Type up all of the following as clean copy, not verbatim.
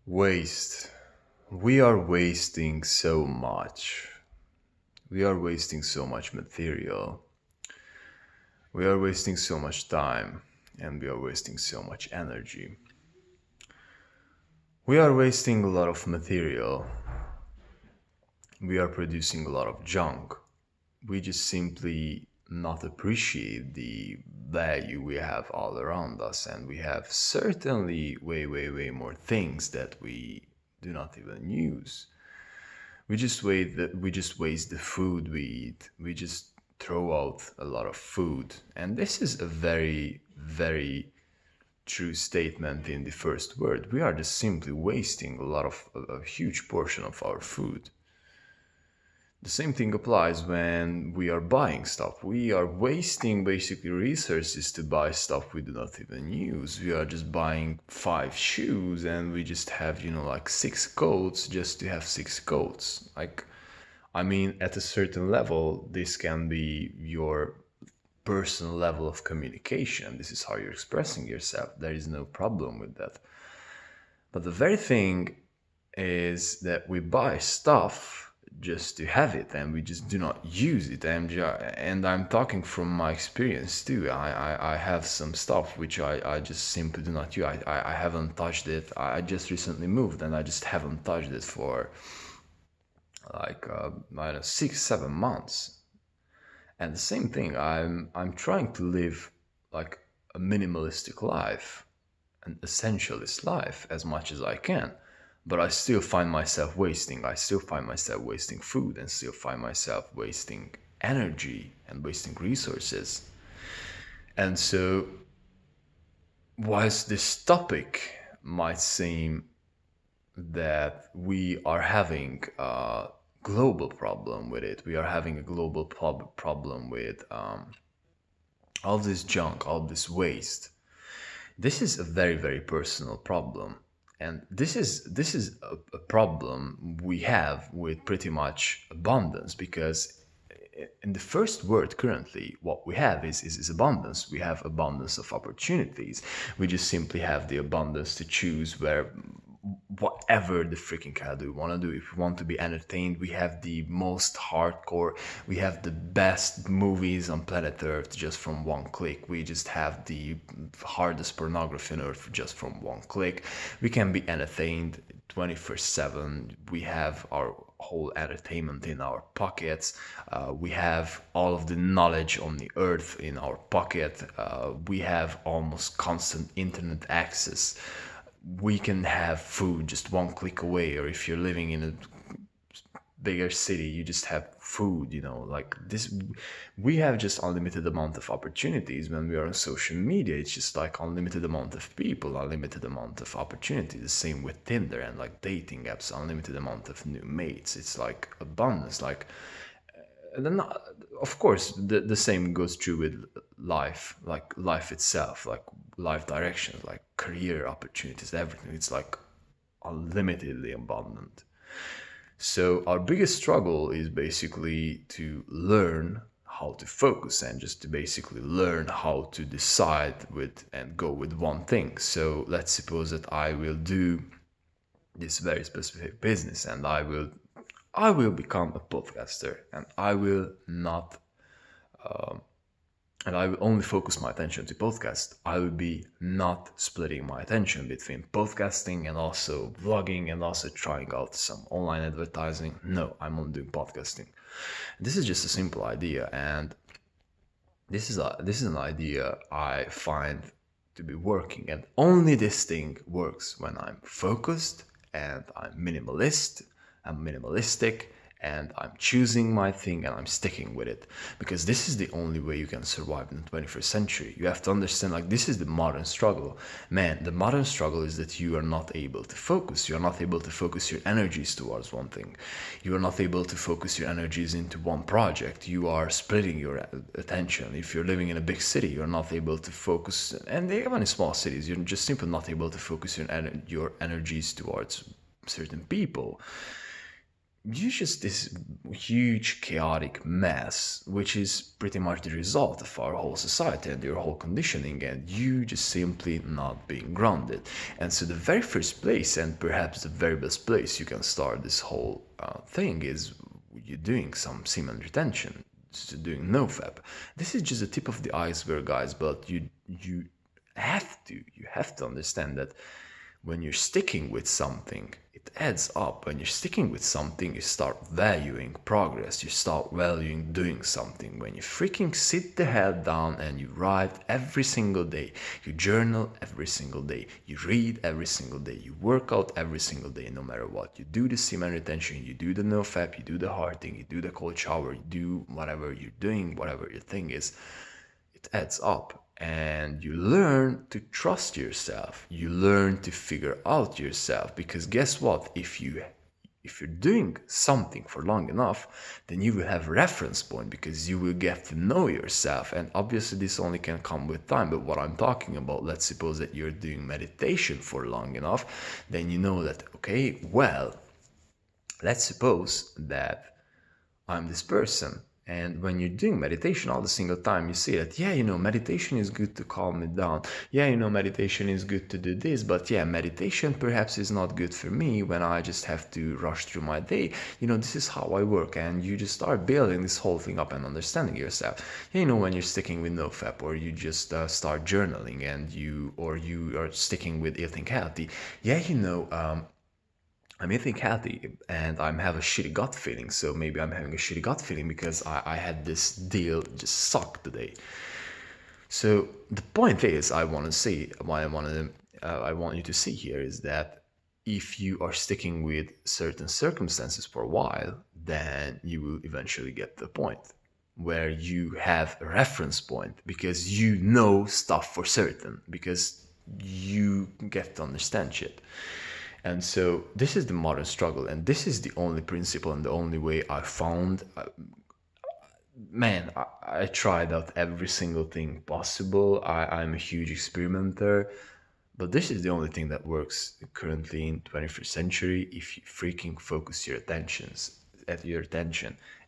Waste. We are wasting so much. We are wasting so much material. We are wasting so much time. And we are wasting so much energy. We are wasting a lot of material. We are producing a lot of junk. We just simply not appreciate the value we have all around us. And we have certainly way more things that we do not even use. We just waste the food we eat. We just throw out a lot of food, and this is a very true statement in the first word. We are just simply wasting a huge portion of our food. The same thing applies when we are buying stuff. We are wasting basically resources to buy stuff we do not even use. We are just buying 5 shoes and we just have, like 6 coats just to have 6 coats. I mean, at a certain level, this can be your personal level of communication. This is how you're expressing yourself. There is no problem with that. But the very thing is that we buy stuff just to have it and we just do not use it. And I'm talking from my experience too. I have some stuff which I just simply do not use. I haven't touched it. I just recently moved and I just haven't touched it for I don't know, 6 7 months. And the same thing, I'm trying to live like a minimalistic life, an essentialist life as much as I can. But I still find myself wasting. I still find myself wasting food and still find myself wasting energy and wasting resources. And so, whilst this topic might seem that we are having a global problem with it, we are having a global problem with all this junk, all this waste. This is a very personal problem, and this is a problem we have with pretty much abundance, because in the first word currently what we have is abundance. We have abundance of opportunities. We just simply have the abundance to choose where whatever the freaking hell do we want to do. If we want to be entertained, we have the most hardcore, we have the best movies on planet earth just from one click. We just have the hardest pornography on earth just from one click. We can be entertained 24/7. We have our whole entertainment in our pockets. We have all of the knowledge on the earth in our pocket. We have almost constant internet access. We can have food just one click away, or if you're living in a bigger city, you just have food, like this. We have just unlimited amount of opportunities. When we are on social media, it's just like unlimited amount of people, unlimited amount of opportunities. The same with Tinder and like dating apps, unlimited amount of new mates. It's like abundance. And then, of course, the same goes true with life, like life itself, like life directions, like career opportunities, everything. It's like unlimitedly abundant. So our biggest struggle is basically to learn how to focus and just to basically learn how to decide with and go with one thing. So let's suppose that I will do this very specific business, and I will become a podcaster, and I will not and I will only focus my attention to podcast. I will be not splitting my attention between podcasting and also vlogging and also trying out some online advertising. No, I'm only doing podcasting. This is just a simple idea, and this is an idea I find to be working, and only this thing works when I'm focused and I'm minimalistic, and I'm choosing my thing and I'm sticking with it, because this is the only way you can survive in the 21st century. You have to understand, like, this is the modern struggle. Man, the modern struggle is that you are not able to focus. You are not able to focus your energies towards one thing. You are not able to focus your energies into one project. You are splitting your attention. If you're living in a big city, you're not able to focus, and even in small cities, you're just simply not able to focus your energies towards certain people. you're just this huge chaotic mess, which is pretty much the result of our whole society and your whole conditioning, and you just simply not being grounded. And so the very first place, and perhaps the very best place you can start this whole thing, is you doing some semen retention, so doing nofap. This is just the tip of the iceberg, guys, but you have to understand that when you're sticking with something, it adds up. When you're sticking with something, you start valuing progress, you start valuing doing something. When you freaking sit the hell down and you write every single day, you journal every single day, you read every single day, you work out every single day, no matter what. You do the semen retention, you do the nofap, you do the hard thing, you do the cold shower, you do whatever you're doing, whatever your thing is, it adds up. And you learn to trust yourself, you learn to figure out yourself, because guess what, if you're doing something for long enough, then you will have a reference point, because you will get to know yourself. And obviously this only can come with time, but what I'm talking about, let's suppose that you're doing meditation for long enough, then you know that, okay, well, let's suppose that I'm this person. And when you're doing meditation all the single time, you see that, yeah, meditation is good to calm me down. Yeah, meditation is good to do this. But yeah, meditation perhaps is not good for me when I just have to rush through my day. This is how I work. And you just start building this whole thing up and understanding yourself. Yeah, when you're sticking with nofap, or you just start journaling, and you are sticking with eating healthy. Yeah, I'm eating healthy and I'm have a shitty gut feeling. So maybe I'm having a shitty gut feeling because I had this deal just suck today. So the point is, I want to see what I want you to see here is that if you are sticking with certain circumstances for a while, then you will eventually get to the point where you have a reference point, because you know stuff for certain, because you get to understand shit. And so this is the modern struggle, and this is the only principle and the only way I found. Man, I tried out every single thing possible. I'm a huge experimenter, but this is the only thing that works currently in 21st century if you freaking focus your attention.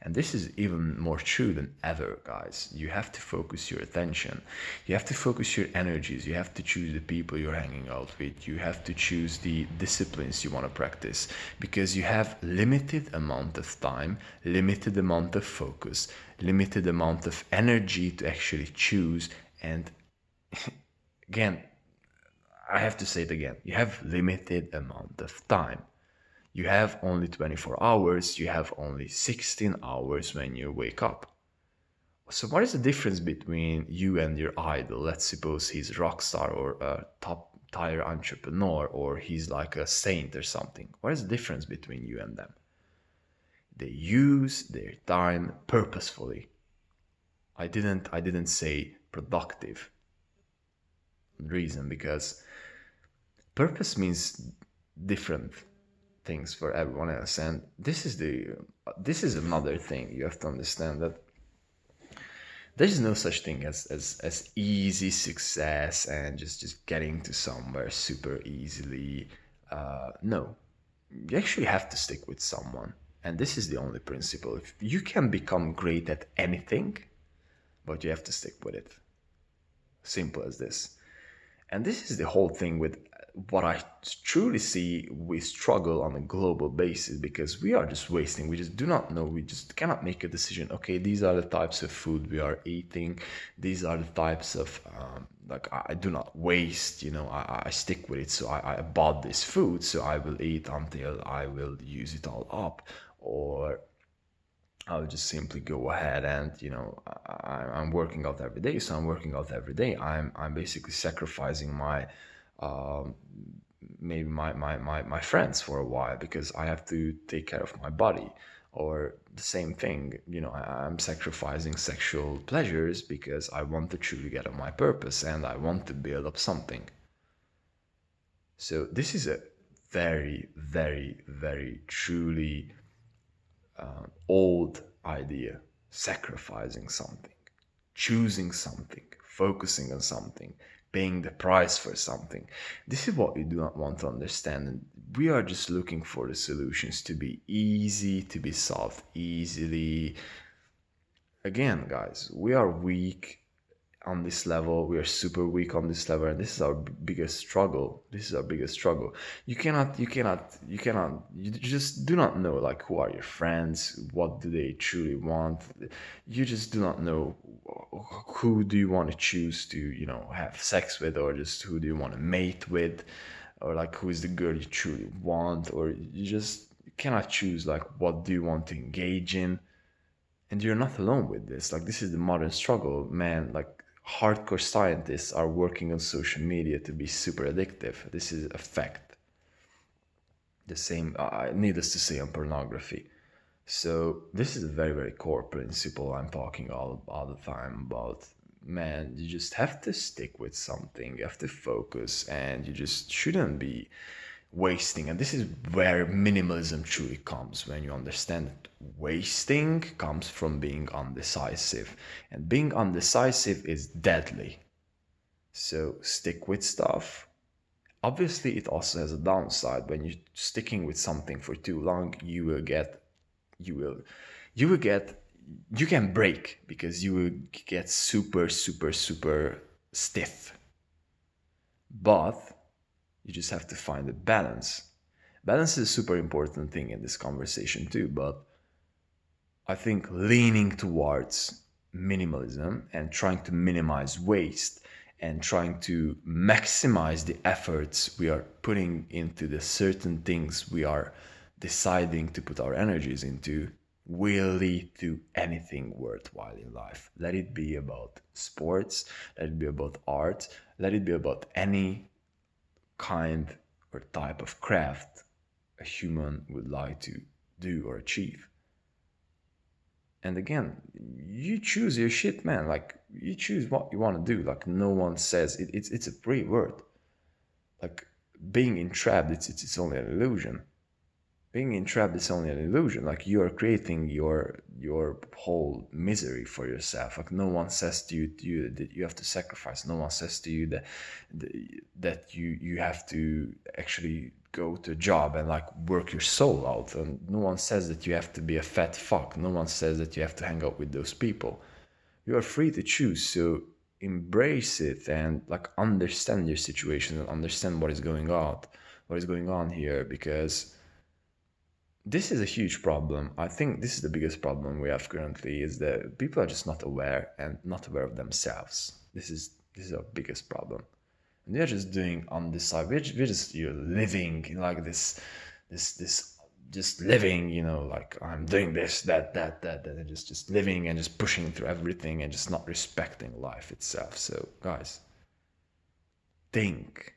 And this is even more true than ever, guys. You have to focus your attention. You have to focus your energies. You have to choose the people you're hanging out with. You have to choose the disciplines you want to practice, because you have limited amount of time, limited amount of focus, limited amount of energy to actually choose. And again, I have to say it again. You have limited amount of time. You have only 24 hours. You have only 16 hours when you wake up. So what is the difference between you and your idol? Let's suppose he's a rock star or a top tier entrepreneur, or he's like a saint or something. What is the difference between you and them? They use their time purposefully. I didn't say productive reason, because purpose means different things for everyone else. And this is another thing you have to understand, that there's no such thing as easy success and just getting to somewhere super easily. No, you actually have to stick with someone, and this is the only principle. If you can become great at anything, but you have to stick with it. Simple as this. And this is the whole thing with what I truly see we struggle on a global basis, because we are just wasting. We just do not know. We just cannot make a decision. Okay, these are the types of food we are eating. These are the types of, I do not waste, I stick with it. So I bought this food, so I will eat until I will use it all up. Or I'll just simply go ahead and I'm working out every day, so I'm working out every day. I'm basically sacrificing my maybe my friends for a while, because I have to take care of my body. Or the same thing, I'm sacrificing sexual pleasures because I want to truly get on my purpose and I want to build up something. So this is a very, very, very truly old idea. Sacrificing something, choosing something, focusing on something, paying the price for something. This is what we do not want to understand. And we are just looking for the solutions to be easy, to be solved easily. Again, guys, we are weak on this level. We are super weak on this level, and this is our biggest struggle. This is our biggest struggle. You just do not know, like, who are your friends, what do they truly want. You just do not know who do you want to choose to, have sex with, or just who do you want to mate with, or like who is the girl you truly want, or you cannot choose, like, what do you want to engage in. And you're not alone with this. Like, this is the modern struggle, man. Like, hardcore scientists are working on social media to be super addictive. This is a fact. The same, needless to say, on pornography. So this is a very, very core principle I'm talking all the time about. Man, you just have to stick with something. You have to focus, and you just shouldn't be wasting. And this is where minimalism truly comes, when you understand that wasting comes from being undecisive, and being undecisive is deadly. So stick with stuff. Obviously, it also has a downside. When you're sticking with something for too long, you can break, because you will get super, super, super stiff. But you just have to find a balance. Balance is a super important thing in this conversation too, but I think leaning towards minimalism and trying to minimize waste and trying to maximize the efforts we are putting into the certain things we are deciding to put our energies into will lead to anything worthwhile in life. Let it be about sports, let it be about art, let it be about any kind or type of craft a human would like to do or achieve. And again, you choose your shit, man. Like, you choose what you want to do. Like, no one says it's a free word. Like, being entrapped, it's only an illusion. Being entrapped is only an illusion. Like, you are creating your whole misery for yourself. Like, no one says to you that you have to sacrifice. No one says to you that you have to actually go to a job and, like, work your soul out. And no one says that you have to be a fat fuck. No one says that you have to hang out with those people. You are free to choose. So embrace it and, like, understand your situation and understand what is going on here, because this is a huge problem. I think this is the biggest problem we have currently, is that people are just not aware and not aware of themselves. This is our biggest problem. And they're just doing undecided. We're just living in, like, this just living, like, I'm doing this, that, and just living and just pushing through everything and just not respecting life itself. So guys, think